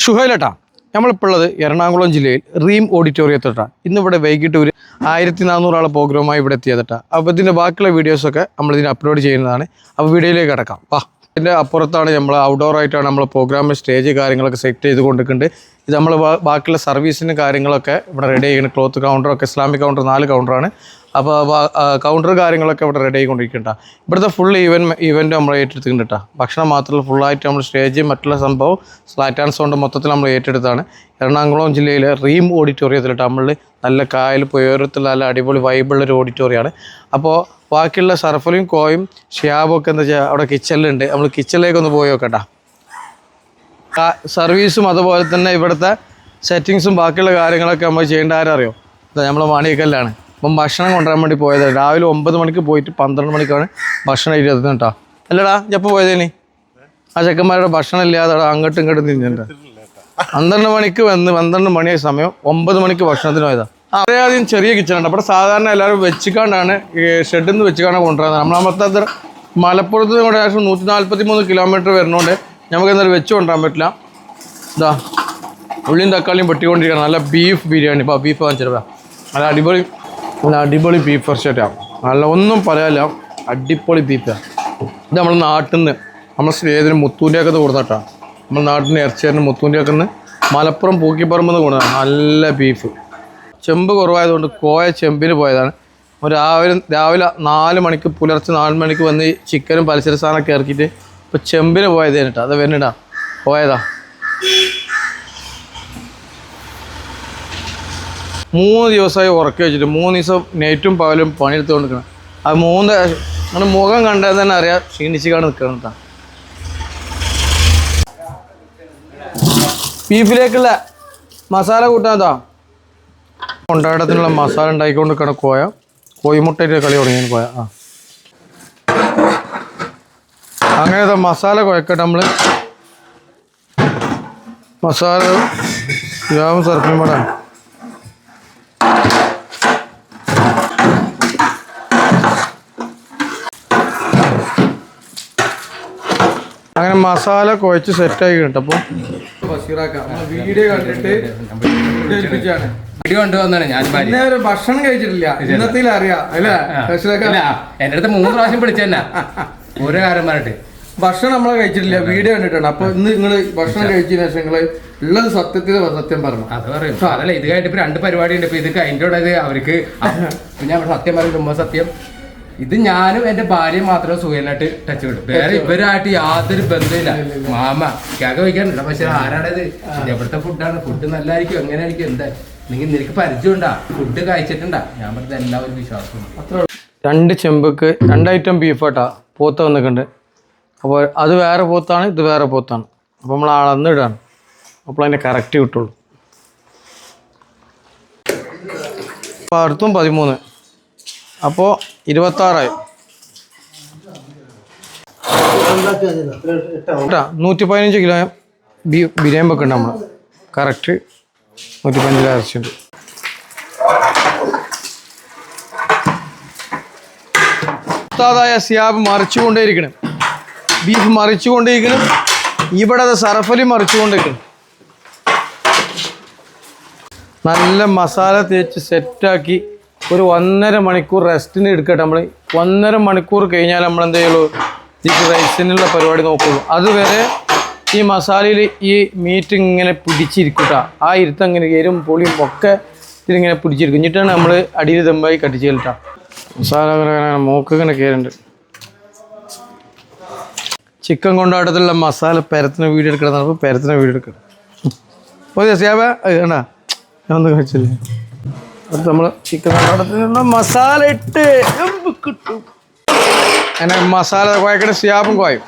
ഷുഹൈലേട്ടാ, നമ്മളിപ്പോൾ ഉള്ളത് എറണാകുളം ജില്ലയിൽ റീം ഓഡിറ്റോറിയത്തിട്ടാ. ഇന്നിവിടെ വൈകിട്ട് ഒരു 1400 ആളെ പ്രോഗ്രാമായി ഇവിടെ എത്തിയതട്ടാ. അപ്പോൾ ഇതിൻ്റെ ബാക്കിയുള്ള വീഡിയോസൊക്കെ നമ്മളിതിന് അപ്ലോഡ് ചെയ്യുന്നതാണ്. അപ്പോൾ വീഡിയോയിലേക്ക് കിടക്കാം. ഇതിൻ്റെ അപ്പുറത്താണ് നമ്മൾ ഔട്ട്ഡോർ ആയിട്ടാണ് നമ്മൾ പ്രോഗ്രാമിൽ സ്റ്റേജ് കാര്യങ്ങളൊക്കെ സെറ്റ് ചെയ്ത് കൊണ്ടിരിക്കുന്നുണ്ട്. ഇത് നമ്മൾ ബാക്കിയുള്ള സർവീസിന് കാര്യങ്ങളൊക്കെ ഇവിടെ റെഡി ചെയ്യുന്നത്. ക്ലോത്ത് കൗണ്ടറൊക്കെ ഇസ്ലാമിക് കൗണ്ടർ 4 കൗണ്ടറാണ്. അപ്പോൾ കൗണ്ടർ കാര്യങ്ങളൊക്കെ ഇവിടെ റെഡി ആയിക്കൊണ്ടിരിക്കുന്നുണ്ട്. ഇവിടുത്തെ ഫുൾ ഇവൻറ്റ് നമ്മൾ ഏറ്റെടുത്തിട്ടുണ്ട്. ഭക്ഷണം മാത്രമല്ല, ഫുള്ളായിട്ട് നമ്മൾ സ്റ്റേജ് മറ്റുള്ള സംഭവം സ്ലാറ്റ് ആൻഡ് സൗണ്ട് മൊത്തത്തിൽ നമ്മൾ ഏറ്റെടുത്താണ്. എറണാകുളം ജില്ലയിലെ റീം ഓഡിറ്റോറിയത്തിലിട്ട് നമ്മൾ നല്ല കായൽ പുയരത്തിൽ നല്ല അടിപൊളി വൈബുള്ളൊരു ഓഡിറ്റോറിയമാണ്. അപ്പോൾ ബാക്കിയുള്ള സർഫലും കോയും ഷിയാബൊക്കെ എന്താ വെച്ചാൽ അവിടെ കിച്ചണിലുണ്ട്. നമ്മൾ കിച്ചണിലേക്കൊന്ന് പോയി നോക്കട്ടാ. സർവീസും അതുപോലെ തന്നെ ഇവിടുത്തെ സെറ്റിങ്സും ബാക്കിയുള്ള കാര്യങ്ങളൊക്കെ നമ്മൾ ചെയ്യേണ്ട ആരും അറിയോ? നമ്മൾ മാണിക്കല്ലാണ്. അപ്പം ഭക്ഷണം കൊണ്ടുവരാൻ വേണ്ടി പോയത്. രാവിലെ 9 മണിക്ക് പോയിട്ട് 12 മണിക്കാണ് ഭക്ഷണം ഇരുന്നത് കേട്ടോ. അല്ലടാ, എപ്പോൾ പോയതേനി? ആ ചെക്കന്മാരുടെ ഭക്ഷണം ഇല്ലാതെ അങ്ങോട്ടും ഇങ്ങോട്ടും തിന്നിട്ടുണ്ട്. 12 മണിക്ക് വന്ന് 12 മണിയായ സമയം 9 മണിക്ക് ഭക്ഷണത്തിന് പോയതാണ്. അതേയാദ്യം ചെറിയ കിച്ചണുണ്ട്. അവിടെ സാധാരണ എല്ലാവരും വെച്ചിക്കാണ്ടാണ് ഷെഡിൽ നിന്ന് വെച്ചിക്കാണ് കൊണ്ടുവരുന്നത്. നമ്മളത്തെ മലപ്പുറത്ത് കൊണ്ട് ഏകദേശം 143 കിലോമീറ്റർ വരുന്നതുകൊണ്ട് നമുക്ക് എന്തായാലും വെച്ച് കൊണ്ടുവരാൻ പറ്റില്ല. ഇതാ ഉള്ളിയും തക്കാളിയും വെട്ടിക്കൊണ്ടിരിക്കണം. നല്ല ബീഫ് ബിരിയാണി. ഇപ്പോൾ ബീഫ് വാങ്ങിച്ചിട്ട് നല്ല അടിപൊളി ബീഫ് ഫർഷറ്റാണ്. നല്ല ഒന്നും പറയാനില്ല, അടിപൊളി ബീഫാണ്. ഇത് നമ്മൾ നാട്ടിൽ നിന്ന് നമ്മൾ സ്നേഹത്തിന് മുത്തൂൻ്റെയൊക്കെ കൊടുത്തിട്ടാണ്. നമ്മൾ നാട്ടിൽ നിന്ന് ഇറച്ചിയായിരുന്നു മുത്തൂൻ്റെയൊക്കെ മലപ്പുറം പൂക്കിപ്പറമ്പ് നിന്ന് കൊണ്ടുവതാണ്. നല്ല ബീഫ്. ചെമ്പ് കുറവായതുകൊണ്ട് കോയ ചെമ്പിന് പോയതാണ്. രാവിലെ 4 മണിക്ക് പുലർച്ചെ 4 മണിക്ക് വന്ന് ചിക്കനും പലചര സാധനമൊക്കെ ഇറക്കിയിട്ട് ഇപ്പോൾ ചെമ്പിന് പോയതേന് കേട്ടോ. അത് വരുന്നിടാ പോയതാ. 3 ദിവസമായി ഉറക്കി വെച്ചിട്ട് 3 ദിവസം നൈറ്റും പകലും പണിയെടുത്ത് കൊണ്ടിരിക്കണം. അത് നമ്മുടെ മുഖം കണ്ടാൽ തന്നെ അറിയാം ക്ഷീണിച്ചിക്കാണ് നിൽക്കണം കേട്ടോ. ബീഫിലേക്കുള്ള മസാല കൂട്ടാതാ. കൊണ്ടാട്ടത്തിനുള്ള മസാല ഉണ്ടാക്കിക്കൊണ്ട് നിൽക്കണം. കോഴിമുട്ടയിട്ട് കളി തുടങ്ങിയാണ് കോയ. അങ്ങനത്തെ മസാല കുഴക്കട്ടെ. നമ്മൾ മസാല യാവും സർഫിയും കൂടെ അങ്ങനെ മസാല കുഴച്ച് സെറ്റായി കിട്ടപ്പോൾ വീഡിയോ കണ്ടിട്ട് വീഡിയോ കൊണ്ടുവന്നാണ്. ഞാൻ ഭക്ഷണം കഴിച്ചിട്ടില്ല. ഇന്നത്തെ അറിയാം അല്ലേ? എന്റെ അടുത്ത് 3 പ്രാവശ്യം വിളിച്ചെന്നാ ഓരോ കാര്യം പറഞ്ഞിട്ട്. ഭക്ഷണം നമ്മളെ കഴിച്ചിട്ടില്ല, വീഡിയോ കണ്ടിട്ടാണ്. അപ്പൊ ഇന്ന് നിങ്ങള് ഭക്ഷണം കഴിച്ചതിന് ശേഷം നിങ്ങള് ഉള്ളത് സത്യം പറഞ്ഞു. അത് പറയും. അതല്ല, ഇത് കഴിഞ്ഞിട്ട് ഇപ്പൊ 2 പരിപാടി ഉണ്ട്. ഇപ്പൊ ഇത് കഴിഞ്ഞിട്ട് അവർക്ക് ഞാൻ സത്യം പറയും. സത്യം ഇത് ഞാനും എന്റെ ഭാര്യയും മാത്രമേ സുഖമായിട്ട് ടച്ച് കിട്ടും. വേറെ ഇവരായിട്ട് യാതൊരു ബന്ധമില്ല. മാമ കേക്ക് വയ്ക്കാനുണ്ട്. പക്ഷെ ആരാണത്? എവിടുത്തെ ഫുഡാണ്? ഫുഡ് നല്ലതായിരിക്കും, എങ്ങനെയായിരിക്കും, എന്താ നിനക്ക് പരിചയമുണ്ടാ? ഫുഡ് കഴിച്ചിട്ടുണ്ടാ? ഞാൻ പറഞ്ഞത് എല്ലാവരും വിശ്വാസമാണ്. 2 ചെമ്പക്ക് 2 ഐറ്റം ബീഫാട്ടാ പോത്ത് വന്നിട്ടുണ്ട്. അപ്പോൾ അത് വേറെ പോത്താണ്, ഇത് വേറെ പോത്താണ്. അപ്പോൾ നമ്മൾ അളന്നിടാണ്. അപ്പോൾ അതിൻ്റെ കറക്റ്റ് കിട്ടുള്ളൂ. അപ്പോൾ അടുത്തും 13, അപ്പോൾ 26ആയി. 115 കിലോ ബിരിയാണി വെക്കുന്നുണ്ട് നമ്മൾ. കറക്റ്റ് 115 കിലോ ഇറച്ചിയുണ്ട്. ഉസ്താദായ സിയാബ് മറിച്ചുകൊണ്ടേയിരിക്കണം. ബീഫ് മറിച്ചുകൊണ്ടിരിക്കണം. ഇവിടെ സർഫലി മറിച്ചുകൊണ്ടിരിക്കണം. നല്ല മസാല തേച്ച് സെറ്റാക്കി ഒരു 1.5 മണിക്കൂർ റെസ്റ്റിന് എടുക്കട്ടെ. നമ്മൾ 1.5 മണിക്കൂർ കഴിഞ്ഞാൽ നമ്മൾ എന്ത് ചെയ്യുള്ളൂ? ഈ റൈസിനുള്ള പരിപാടി നോക്കുള്ളൂ. അതുവരെ ഈ മസാലയിൽ ഈ മീറ്റ് ഇങ്ങനെ പിടിച്ചിരിക്കട്ടോ. ആ ഇരുത്തം ഇങ്ങനെ എരും പൊളിയും ഒക്കെ ഇതിലിങ്ങനെ പിടിച്ചിരിക്കും. എന്നിട്ടാണ് നമ്മൾ അടിയിൽ ദമ്പായി കട്ടിച്ച് കേട്ടോ. മസാല അങ്ങനെ മൂക്ക് ഇങ്ങനെ കയറുന്നുണ്ട്. ചിക്കൻ കൊണ്ടാട്ടത്തിലുള്ള മസാല പെരത്തിന് വീഡിയോ എടുക്കണം. പെരത്തിന് വീഡിയോ എടുക്കണം. ഓ സിയാബ കണ്ടാ, ഞാൻ ഒന്നും കഴിച്ചില്ലേ? അടുത്ത് നമ്മൾ ചിക്കൻ കൊണ്ടാട്ടത്തിനുള്ള മസാല ഇട്ട് കിട്ടും. അങ്ങനെ മസാല കുഴക്കണ സിയാബും കുഴയും,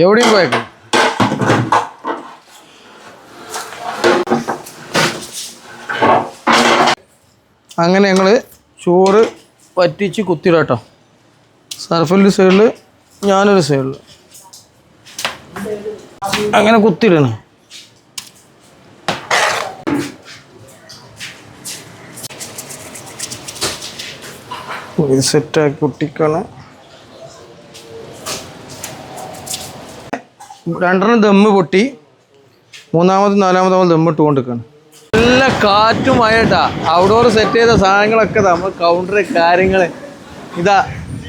എവിടെയും കുഴക്കും. അങ്ങനെ ഞങ്ങൾ ചോറ് വറ്റിച്ച് കുത്തിയിടാം കേട്ടോ. സർഫിൻ്റെ സൈഡിൽ ഞാനൊരു സൈഡിൽ അങ്ങനെ കുത്തിയിടണം. ഇത് സെറ്റാക്കി കുട്ടിക്കാണ്. 2 ദമ്മ് പൊട്ടി. മൂന്നാമതും നാലാമതും നമ്മൾ ദമ്മിട്ട് കൊണ്ടിരിക്കുകയാണ്. നല്ല കാറ്റുമായിട്ടാ ഔട്ട്ഡോർ സെറ്റ് ചെയ്ത സാധനങ്ങളൊക്കെ നമ്മൾ കൗണ്ടർ കാര്യങ്ങൾ ഇതാ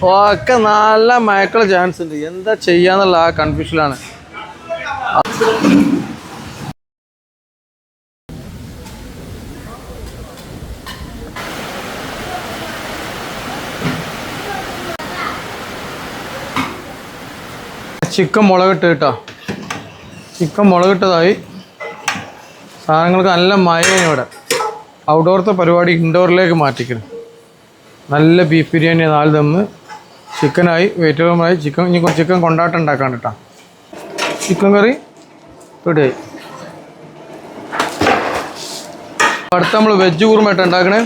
ഒക്കെ നല്ല മയക്കുള്ള ചാൻസ് ഉണ്ട്. എന്താ ചെയ്യാന്നുള്ള ആ കൺഫ്യൂഷനിലാണ്. ചിക്കൻ മുളകിട്ട് കേട്ടോ, ചിക്കൻ മുളകിട്ടതായി. സാധനങ്ങൾക്ക് നല്ല മഴയാണ് ഇവിടെ. ഔട്ട്ഡോറത്തെ പരിപാടി ഇൻഡോറിലേക്ക് മാറ്റിക്കണം. നല്ല ബീഫ് ബിരിയാണി 4 ദമ്മ്, ചിക്കനായി, വെജിറ്റബിളുമായി. ഇനി ചിക്കൻ കൊണ്ടാട്ടം ഉണ്ടാക്കാൻ കേട്ടോ. ചിക്കൻ കറി റെഡിയായി. അടുത്ത നമ്മൾ വെജ് കുറുമ ഉണ്ടാക്കണേ.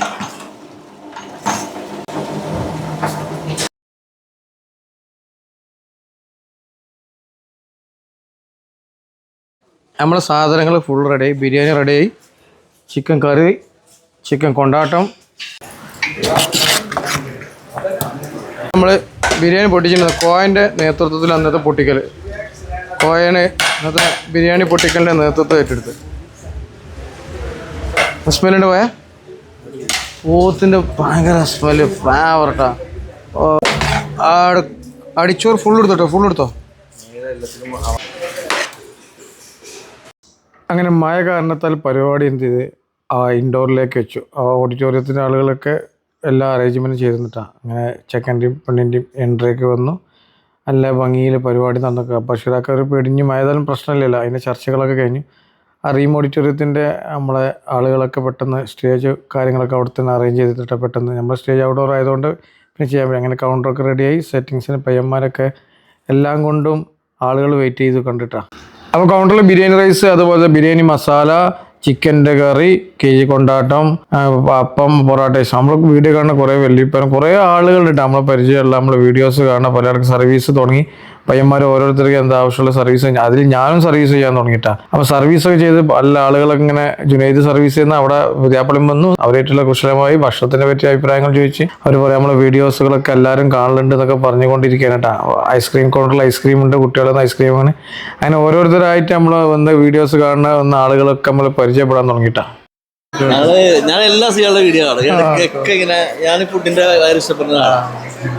നമ്മളെ സാധനങ്ങൾ ഫുൾ റെഡിയായി. ബിരിയാണി റെഡിയായി, ചിക്കൻ കറി, ചിക്കൻ കൊണ്ടാട്ടം. നമ്മൾ ബിരിയാണി പൊട്ടിച്ചിട്ടുണ്ട്. കോയൻ്റെ നേതൃത്വത്തിൽ അന്നത്തെ പൊട്ടിക്കൽ. കോയനെ അന്നത്തെ ബിരിയാണി പൊട്ടിക്കലിൻ്റെ നേതൃത്വം ഏറ്റെടുത്ത്. സ്മെല്ലുണ്ട് പോയ പോത്തിൻ്റെ ഭയങ്കര സ്മെല്ല്, ഫ്ലേവർ കേട്ടോ. അടിച്ചോറ് ഫുൾ എടുത്തോ. അങ്ങനെ മഴ കാരണത്താൽ പരിപാടി എന്ത് ചെയ്ത് ഇൻഡോറിലേക്ക് വെച്ചു. ഓഡിറ്റോറിയത്തിൻ്റെ ആളുകളൊക്കെ എല്ലാ അറേഞ്ച്മെൻറ്റും ചെയ്തിട്ടാണ്. അങ്ങനെ ചെക്കൻ്റെയും പെണ്ണിൻ്റെയും എൻട്രിയൊക്കെ വന്നു. നല്ല ഭംഗിയിൽ പരിപാടി നടക്കുക. ബഷീറാക്ക ഒരു പിടിഞ്ഞ് മഴയാലും പ്രശ്നമില്ലല്ലോ. അതിൻ്റെ ചർച്ചകളൊക്കെ കഴിഞ്ഞു. ആ റീം ഓഡിറ്റോറിയത്തിൻ്റെ നമ്മളെ ആളുകളൊക്കെ പെട്ടെന്ന് സ്റ്റേജ് കാര്യങ്ങളൊക്കെ അവിടെ തന്നെ അറേഞ്ച് ചെയ്തിട്ട് പെട്ടെന്ന് നമ്മൾ സ്റ്റേജ് ഔട്ട്ഡോർ ആയതുകൊണ്ട് പിന്നെ ചെയ്യാൻ പറ്റും. അങ്ങനെ കൗണ്ടറൊക്കെ റെഡിയായി. സെറ്റിങ്സിന് പയ്യന്മാരൊക്കെ എല്ലാം കൊണ്ടും ആളുകൾ വെയിറ്റ് ചെയ്ത് കണ്ടിട്ടാണ്. അപ്പോൾ കൗണ്ടറിൽ ബിരിയാണി റൈസ്, അതുപോലെ ബിരിയാണി മസാല, ചിക്കൻ്റെ കറി, കേജി കൊണ്ടാട്ടം, അപ്പം, പൊറോട്ട. നമ്മൾ വീഡിയോ കാണുന്ന കുറേ വലിയപ്പനും കുറേ ആളുകളുണ്ട് നമ്മളെ പരിചയമുള്ള. നമ്മൾ വീഡിയോസ് കാണുന്ന പലർക്കും സർവീസ് തുടങ്ങി. പയ്യന്മാർ ഓരോരുത്തർക്ക് എന്താ ആവശ്യമുള്ള സർവീസ്, അതിൽ ഞാനും സർവീസ് ചെയ്യാൻ തുടങ്ങിയിട്ടാണ്. അപ്പോൾ സർവീസൊക്കെ ചെയ്ത് പല ആളുകളൊക്കെ ഇങ്ങനെ ജുനൈദ് സർവീസ് ചെയ്യുന്ന അവിടെ വിദ്യാപള്ളിയും വന്നു. അവരായിട്ടുള്ള കുശലമായി ഭക്ഷണത്തിനെ പറ്റിയ അഭിപ്രായങ്ങൾ ചോദിച്ച് അവർ പറയാം നമ്മളെ വീഡിയോസുകളൊക്കെ എല്ലാവരും കാണലുണ്ട് എന്നൊക്കെ പറഞ്ഞുകൊണ്ടിരിക്കുകയാണ് കേട്ടോ. ഐസ്ക്രീം കൗണ്ടറിൽ ഐസ്ക്രീം ഉണ്ട്, കുട്ടികളുടെ ഐസ്ക്രീമാണ്. അങ്ങനെ ഓരോരുത്തരായിട്ട് നമ്മൾ വന്ന് വീഡിയോസ് കാണുന്ന ആളുകളൊക്കെ നമ്മൾ പരിചയപ്പെടാൻ തുടങ്ങിയിട്ടാണ്. ഞാൻ എല്ലാ സീകളുടെ വീഡിയോ കാണും. ഇടയ്ക്കൊക്കെ ഇങ്ങനെ ഞാൻ ഫുഡിന്റെ കാര്യം ഇഷ്ടപ്പെടുന്നതാണ്.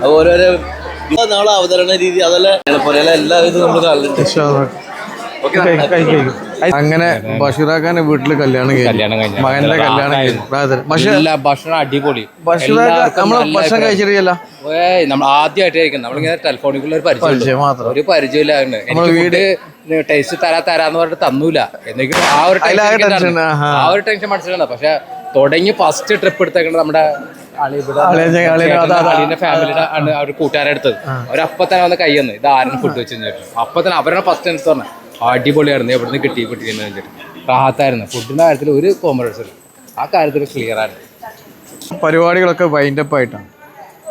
അപ്പോൾ ഓരോരോ നമ്മളെ അവതരണ രീതി അതെല്ലാം പോലെ എല്ലാ ഇതും നമ്മൾ കാണുന്നുണ്ട്. അങ്ങനെ ബഷീറാഖാന്റെ വീട്ടില് കല്യാണം കഴിഞ്ഞു. മകന്റെ കല്യാണം കഴിഞ്ഞു. ഭക്ഷണം അടിപൊളി. നമ്മള് ഭക്ഷണം കഴിച്ചിട്ടില്ല. നമ്മൾ ആദ്യമായിട്ട് കഴിക്കുന്നത്. നമ്മളിങ്ങനെ ടെലിഫോണിക്കുള്ള ഒരു പരിചയമില്ല. വീട് ടേസ്റ്റ് തരാന്ന് പറഞ്ഞിട്ട് തന്നൂല. എന്തെങ്കിലും ആ ഒരു ടെൻഷൻ മനസ്സിലാണ്. പക്ഷെ തുടങ്ങി ഫസ്റ്റ് ട്രിപ്പ് എടുത്തേക്കുന്നത് നമ്മുടെ ഫാമിലിയുടെ അവർ കൂട്ടുകാരെ എടുത്തത്. അവരപ്പം തന്നെ വന്ന് കൈ വന്ന് ഇത് ആരും ഫുഡ് വെച്ച് കഴിഞ്ഞിട്ട് അപ്പം തന്നെ അവരാണ് ഫസ്റ്റ് എടുത്ത് പറഞ്ഞത്. അടിപൊളിയായിരുന്നു. എവിടുന്ന് കിട്ടിയെന്ന് വെച്ചിട്ട് റാഹത്തായിരുന്നു. ഫുഡിന്റെ കാര്യത്തിൽ ഒരു കോംപ്രമൈസ് ഇല്ല. ആ കാര്യത്തിൽ ക്ലിയർ ആയിരുന്നു. പരിപാടികളൊക്കെ വൈൻഡപ്പ് ആയിട്ടാണ്.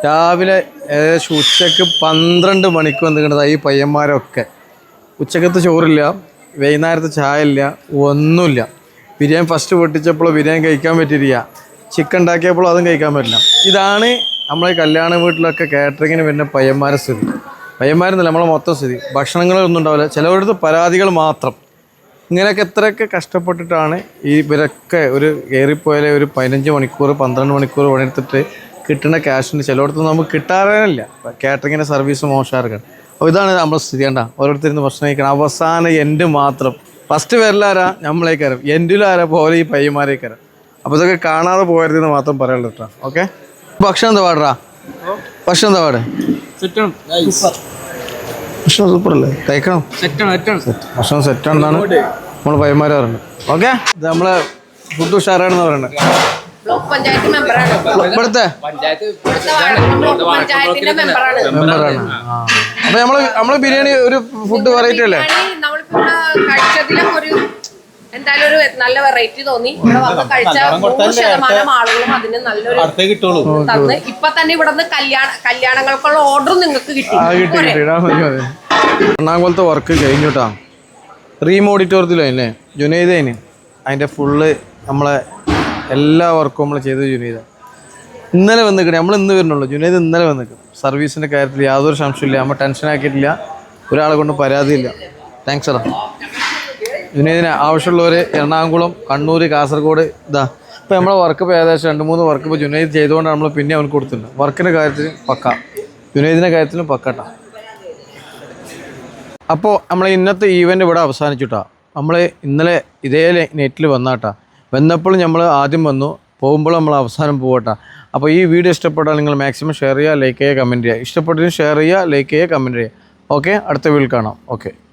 രാവിലെ ഏകദേശം ഉച്ചക്ക് 12 മണിക്ക് വന്നിട്ടുണ്ട് ഈ പയ്യന്മാരൊക്കെ. ഉച്ചക്കത്തെ ചോറില്ല, വൈകുന്നേരത്തെ ചായ ഇല്ല, ഒന്നുമില്ല. ബിരിയാണി ഫസ്റ്റ് പൊട്ടിച്ചപ്പോൾ ബിരിയാണി കഴിക്കാൻ പറ്റിയില്ല. ചിക്കൻ ഉണ്ടാക്കിയപ്പോൾ അതും കഴിക്കാൻ പറ്റില്ല. ഇതാണ് നമ്മളെ കല്യാണ വീട്ടിലൊക്കെ കാറ്ററിങ്ങിന് പിന്നെ പയ്യന്മാരെ സ്ഥിതി. പയ്യന്മാരെന്നല്ല നമ്മളെ മൊത്തം സ്ഥിതി. ഭക്ഷണങ്ങളൊന്നും ഉണ്ടാവില്ല. ചിലവരുടെ പരാതികൾ മാത്രം. ഇങ്ങനെയൊക്കെ എത്രയൊക്കെ കഷ്ടപ്പെട്ടിട്ടാണ് ഇവരൊക്കെ ഒരു ഏറിപ്പോയാലേ ഒരു 15 മണിക്കൂർ 12 മണിക്കൂർ പണിയെടുത്തിട്ട് കിട്ടുന്ന ക്യാഷിന് ചിലയിടത്ത് നമുക്ക് കിട്ടാറില്ല. കാറ്ററിങ്ങിൻ്റെ സർവീസ് മോശമാർക്കാണ്. അപ്പോൾ ഇതാണ് നമ്മുടെ സ്ഥിതി. കണ്ട ഓരോരുത്തരുന്ന് ഭക്ഷണം കഴിക്കണം. അവസാനം എൻഡ് മാത്രം. ഫസ്റ്റ് വരലാരാ നമ്മളേക്കാരം, എൻഡിലാരാ പോലെ ഈ പയ്യന്മാരേക്കാരം. അപ്പോൾ ഇതൊക്കെ കാണാതെ പോകരുതെന്ന് മാത്രം പറയാനുള്ളൂ കേട്ടോ. ഓക്കെ, ഭക്ഷണം എന്താ പാടാ? ഭക്ഷണം എന്താ പാട്? ഭക്ഷണം സൂപ്പർ അല്ലേ? കഴിക്കണം. ഭക്ഷണം സെറ്റാണെന്നാണ് നമ്മൾ പയ്യന്മാർ പറയുന്നത്. ഓക്കെ, ഇത് നമ്മളെ ഫുഡ് ഉഷാറാണെന്ന് പറയുന്നത്. ഇവിടുത്തെ മെമ്പറാണ്. അപ്പൊ നമ്മള് ബിരിയാണി ഒരു ഫുഡ് വെറൈറ്റി അല്ലേ? എന്തായാലും ഒരു നല്ല വെറൈറ്റി തോന്നി. ഇവിടെ വന്ന് കഴിച്ച 100% ആളുകളും അതിന് നല്ലൊരു തന്ന്. ഇപ്പൊ തന്നെ ഇവിടെ നിന്ന് കല്യാണങ്ങൾക്കുള്ള ഓർഡർ നിങ്ങൾക്ക് കിട്ടി. എറണാകുളത്തെ വർക്ക് കഴിഞ്ഞിട്ടാ. റീം ഓഡിറ്റോറിയത്തിലല്ലേ ജുനൈദേന് അതിന്റെ ഫുള്ള് നമ്മളെ എല്ലാ വർക്കും നമ്മൾ ചെയ്തത് ജുനൈദ. ഇന്നലെ വന്നിക്കണേ, നമ്മൾ ഇന്ന് വരുന്നുള്ളൂ. ജുനൈദ് ഇന്നലെ വന്നിക്കണം. സർവീസിന്റെ കാര്യത്തിൽ യാതൊരു സംശയമില്ല. നമ്മൾ ടെൻഷൻ ആക്കിയിട്ടില്ല. ഒരാളെ കൊണ്ട് പരാതിയില്ല. താങ്ക്സ് എടാ. ജുനൈദിന് ആവശ്യമുള്ളവർ എറണാകുളം, കണ്ണൂർ, കാസർഗോഡ് ഇതാ ഇപ്പോൾ നമ്മളെ വർക്ക് ഇപ്പോൾ ഏകദേശം 2-3 വർക്ക് ഇപ്പോൾ ജുനൈദ് ചെയ്തുകൊണ്ടാണ് നമ്മൾ പിന്നെ അവർക്ക് കൊടുത്തിട്ടുണ്ട്. വർക്കിൻ്റെ കാര്യത്തിൽ പക്ക, ജുനൈദിൻ്റെ കാര്യത്തിലും പക്കട്ടാ. അപ്പോൾ നമ്മൾ ഇന്നത്തെ ഈവൻ്റ് ഇവിടെ അവസാനിച്ചിട്ടാ. നമ്മൾ ഇന്നലെ ഇതേ നെറ്റിൽ വന്നാട്ടാ. വന്നപ്പോൾ നമ്മൾ ആദ്യം വന്നു, പോകുമ്പോൾ നമ്മൾ അവസാനം പോകട്ടാ. അപ്പോൾ ഈ വീഡിയോ ഇഷ്ടപ്പെട്ടാൽ നിങ്ങൾ മാക്സിമം ഷെയർ ചെയ്യുക, ലൈക്ക് ചെയ്യുക, കമൻറ്റ് ചെയ്യുക. ഇഷ്ടപ്പെട്ടതിന് ഷെയർ ചെയ്യുക, ലൈക്ക് ചെയ്യുക, കമൻറ്റ് ചെയ്യുക. ഓക്കെ, അടുത്ത വീഡിയോയിൽ കാണാം. ഓക്കെ.